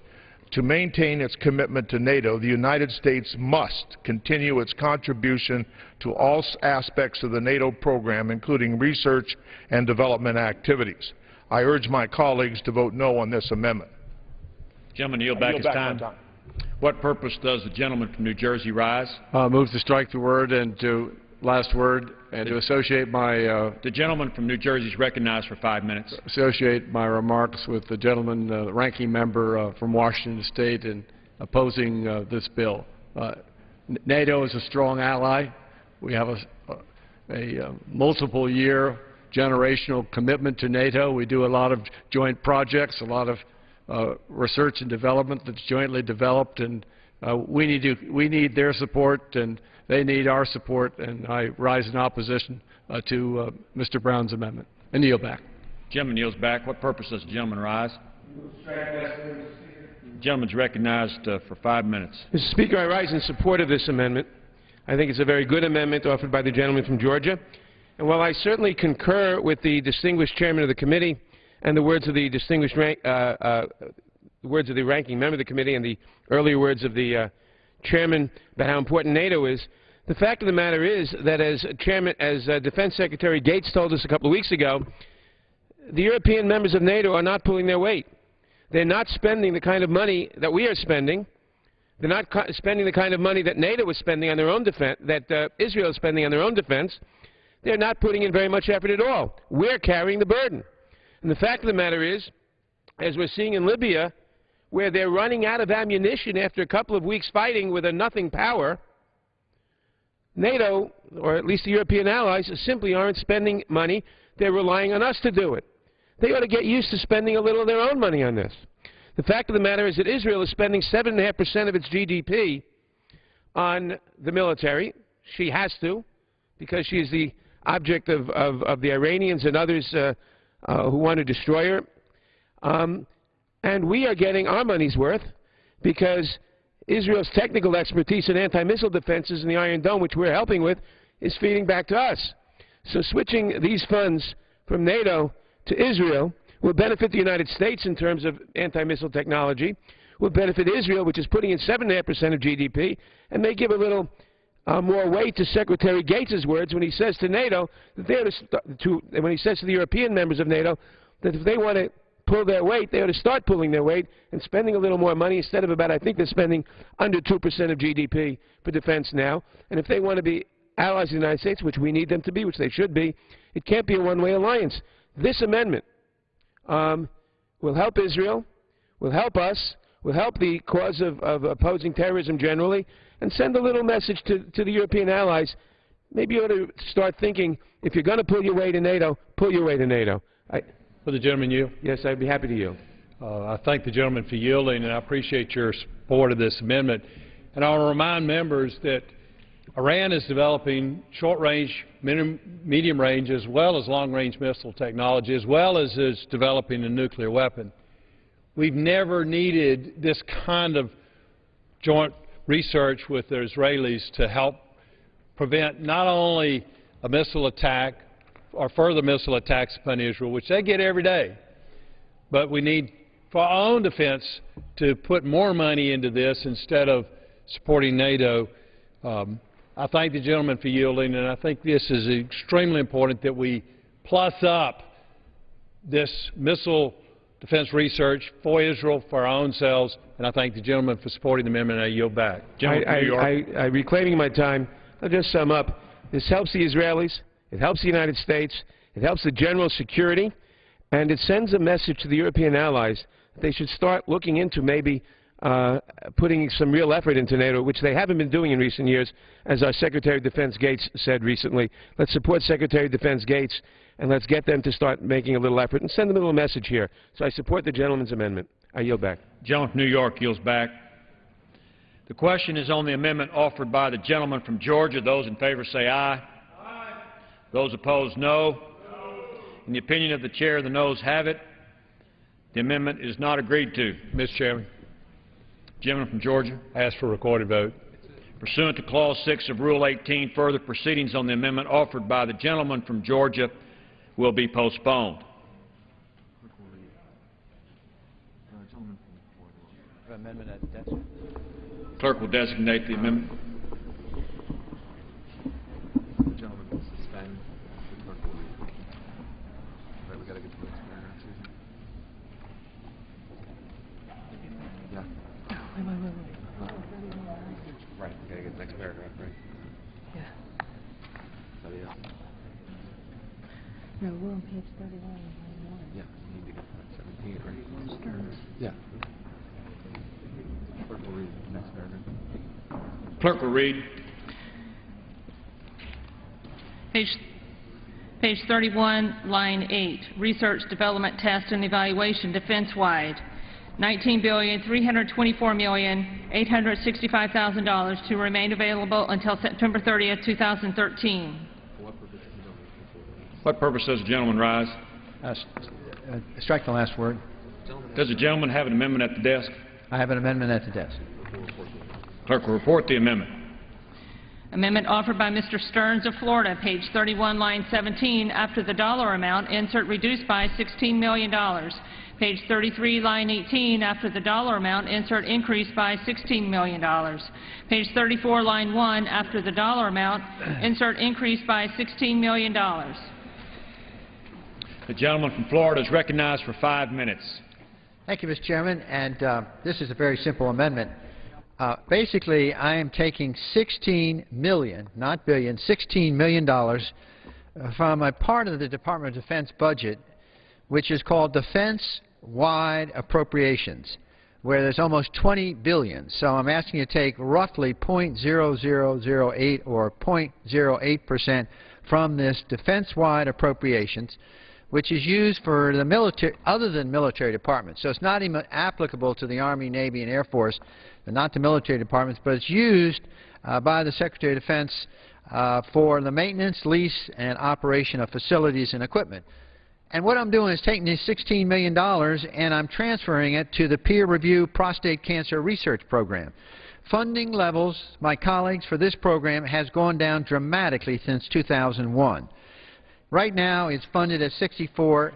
To maintain its commitment to NATO, the United States must continue its contribution to all aspects of the NATO program, including research and development activities. I urge my colleagues to vote no on this amendment. Gentleman, yield back his time. What purpose does the gentleman from New Jersey rise? Move to strike the word and to last word and to associate my the gentleman from New Jersey is recognized for 5 minutes. Associate my remarks with the gentleman, the ranking member from Washington State, in opposing this bill. NATO is a strong ally. We have a multiple-year generational commitment to NATO. We do a lot of joint projects, a lot of research and development that's jointly developed and We need their support, and they need our support, and I rise in opposition to Mr. Brown's amendment. And yield back. Gentleman yields back. What purpose does the gentleman rise? Gentleman's recognized for 5 minutes. Mr. Speaker, I rise in support of this amendment. I think it's a very good amendment offered by the gentleman from Georgia. And while I certainly concur with the distinguished chairman of the committee and the words of the distinguished words of the ranking member of the committee and the earlier words of the chairman about how important NATO is, the fact of the matter is that as Defense Secretary Gates told us a couple of weeks ago, the European members of NATO are not pulling their weight. They're not spending the kind of money that we are spending. They're not spending the kind of money that NATO is spending on their own defense, that Israel is spending on their own defense. They're not putting in very much effort at all. We're carrying the burden. And the fact of the matter is, as we're seeing in Libya, where they're running out of ammunition after a couple of weeks fighting with a nothing power, NATO, or at least the European allies, simply aren't spending money. They're relying on us to do it. They ought to get used to spending a little of their own money on this. The fact of the matter is that Israel is spending 7.5% of its GDP on the military. She has to, because she is the object of the Iranians and others who want to destroy her. And we are getting our money's worth because Israel's technical expertise in anti-missile defenses in the Iron Dome, which we're helping with, is feeding back to us. So switching these funds from NATO to Israel will benefit the United States in terms of anti-missile technology, will benefit Israel, which is putting in 7.5% of GDP, and may give a little more weight to Secretary Gates' words when he says to NATO, that they ought to, when he says to the European members of NATO, that if they want to pull their weight, they ought to start pulling their weight and spending a little more money instead of about, I think they're spending under 2% of GDP for defense now. And if they want to be allies of the United States, which we need them to be, which they should be, it can't be a one-way alliance. This amendment will help Israel, will help us, will help the cause of opposing terrorism generally, and send a little message to the European allies. Maybe you ought to start thinking, if you're going to pull your weight in NATO, pull your weight in NATO. Will the gentleman yield? Yes, I'd be happy to yield. I thank the gentleman for yielding, and I appreciate your support of this amendment. And I want to remind members that Iran is developing short-range, medium-range, as well as long-range missile technology, as well as is developing a nuclear weapon. We've never needed this kind of joint research with the Israelis to help prevent not only a missile attack or further missile attacks upon Israel, which they get every day, but we need, for our own defense, to put more money into this instead of supporting NATO. I thank the gentleman for yielding, and I think this is extremely important that we plus up this missile defense research for Israel, for our own selves, and I thank the gentleman for supporting the amendment, and I yield back. Reclaiming my time, I'll just sum up. This helps the Israelis, it helps the United States, it helps the general security, and it sends a message to the European allies that they should start looking into maybe putting some real effort into NATO, which they haven't been doing in recent years, as our Secretary of Defense Gates said recently. Let's support Secretary of Defense Gates, and let's get them to start making a little effort and send them a little message here. So I support the gentleman's amendment. I yield back. Gentleman from New York yields back. The question is on the amendment offered by the gentleman from Georgia. Those in favor say aye. Aye. Those opposed, no. No. In the opinion of the chair, the noes have it. The amendment is not agreed to. Mr. Chairman. Gentleman from Georgia. I ask for a recorded vote. Pursuant to Clause 6 of Rule 18, further proceedings on the amendment offered by the gentleman from Georgia will be postponed. Clerk will designate the amendment. Right, we gotta get the next paragraph, right? Yeah. Yeah. No, we're on page 31. Yeah, you need to get that 17, right? STEARNS. Yeah. Clerk will read the next paragraph. Clerk will read. Page 31, line 8, research, development, test, and evaluation defense-wide. $19,324,865,000 to remain available until September 30th, 2013. What purpose does the gentleman rise? Strike the last word. Does the gentleman have an amendment at the desk? I have an amendment at the desk. Clerk will report the amendment. Amendment offered by Mr. Stearns of Florida, page 31, line 17. After the dollar amount, insert reduced by $16 million. Page 33, line 18. After the dollar amount, insert increased by $16 million. Page 34, line 1. After the dollar amount, insert increased by $16 million. The gentleman from Florida is recognized for 5 minutes. Thank you, Mr. Chairman. And this is a very simple amendment. Basically, I am taking $16 million, not billion, $16 million from a part of the Department of Defense budget, which is called defense-wide appropriations, where there's almost $20 billion. So I'm asking you to take roughly 0.0008 or 0.08% from this defense-wide appropriations, which is used for the military, other than military departments. So it's not even applicable to the Army, Navy, and Air Force, and not the military departments, but it's used by the Secretary of Defense for the maintenance, lease, and operation of facilities and equipment. And what I'm doing is taking this $16 million and I'm transferring it to the peer review prostate cancer research program. Funding levels, my colleagues, for this program has gone down dramatically since 2001. Right now, it's funded at $64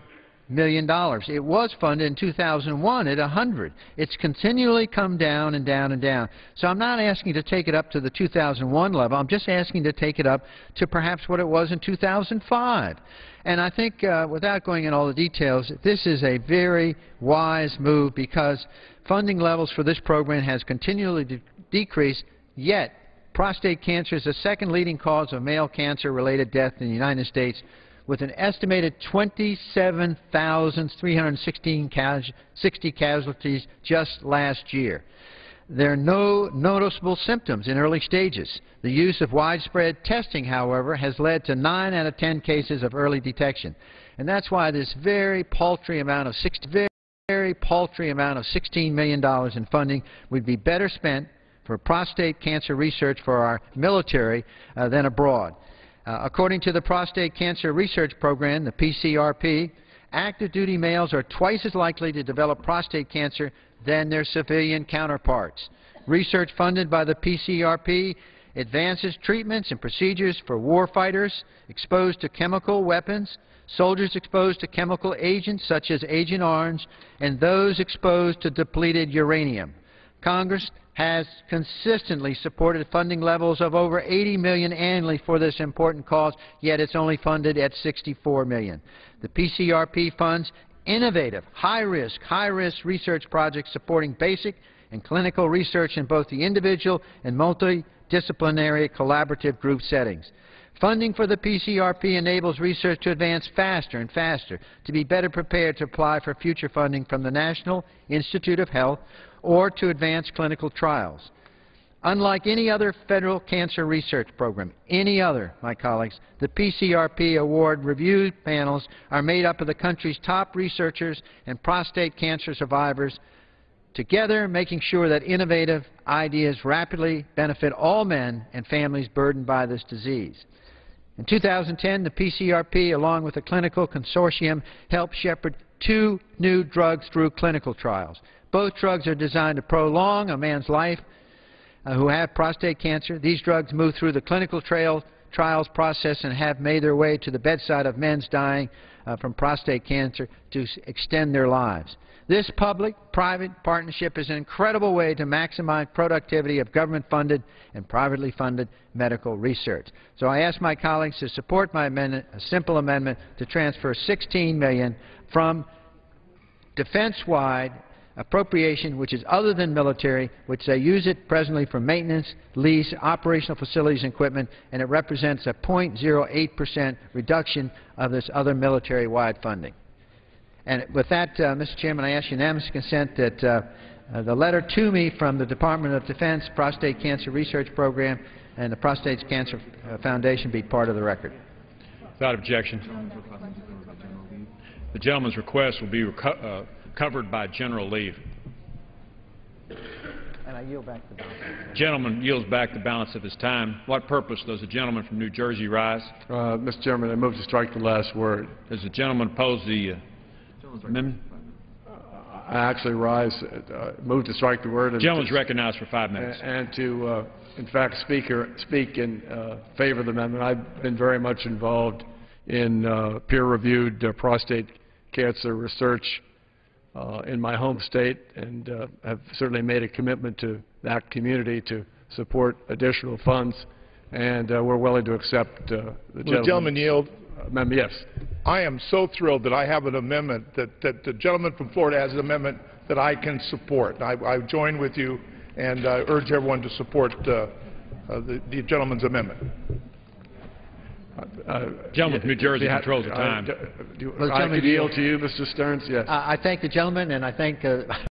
million. It was funded in 2001 at $100. It's continually come down and down and down. So I'm not asking to take it up to the 2001 level. I'm just asking to take it up to perhaps what it was in 2005. And I think, without going into all the details, this is a very wise move because funding levels for this program has continually decreased, yet prostate cancer is the second leading cause of male cancer-related death in the United States, with an estimated 27,360 casualties just last year. There are no noticeable symptoms in early stages. The use of widespread testing, however, has led to 9 out of 10 cases of early detection. And that's why this very paltry amount of $16 million in funding would be better spent for prostate cancer research for our military than abroad. According to the Prostate Cancer Research Program, the PCRP, active duty males are twice as likely to develop prostate cancer than their civilian counterparts. Research funded by the PCRP advances treatments and procedures for warfighters exposed to chemical weapons, soldiers exposed to chemical agents such as Agent Orange, and those exposed to depleted uranium. Congress has consistently supported funding levels of over $80 million annually for this important cause, yet it's only funded at $64 million. The PCRP funds innovative, high-risk research projects supporting basic and clinical research in both the individual and multidisciplinary collaborative group settings. Funding for the PCRP enables research to advance faster and faster, to be better prepared to apply for future funding from the National Institute of Health or to advance clinical trials. Unlike any other federal cancer research program, any other, my colleagues, the PCRP award review panels are made up of the country's top researchers and prostate cancer survivors, together making sure that innovative ideas rapidly benefit all men and families burdened by this disease. In 2010, the PCRP, along with a clinical consortium, helped shepherd 2 new drugs through clinical trials. Both drugs are designed to prolong a man's life who have prostate cancer. These drugs move through the clinical trials process and have made their way to the bedside of men dying from prostate cancer to extend their lives. This public-private partnership is an incredible way to maximize productivity of government-funded and privately funded medical research. So I ask my colleagues to support my amendment, a simple amendment to transfer $16 million from defense-wide appropriation, which is other than military, which they use it presently for maintenance, lease, operational facilities and equipment, and it represents a 0.08% reduction of this other military-wide funding. And with that, Mr. Chairman, I ask unanimous consent that the letter to me from the Department of Defense Prostate Cancer Research Program and the Prostate Cancer Foundation be part of the record. Without objection. The gentleman's request will be covered by general leave. And I yield back the balance. Gentleman yields back the balance of his time. What purpose does the gentleman from New Jersey rise? Mr. Chairman, I move to strike the last word. Does the gentleman oppose the amendment? I actually move to strike the word. The gentleman is recognized for 5 minutes. And to, in fact, speak in favor of the amendment. I've been very much involved in peer-reviewed prostate cancer research in my home state, and have certainly made a commitment to that community to support additional funds, and we're willing to accept the gentleman yield. Amendment. Yes. I am so thrilled that I have an amendment that the gentleman from Florida has an amendment that I can support. I join with you and urge everyone to support the gentleman's amendment. Gentleman from New Jersey controls the time. I could yield to you, Mr. Stearns. Yes. I thank the gentleman, and I thank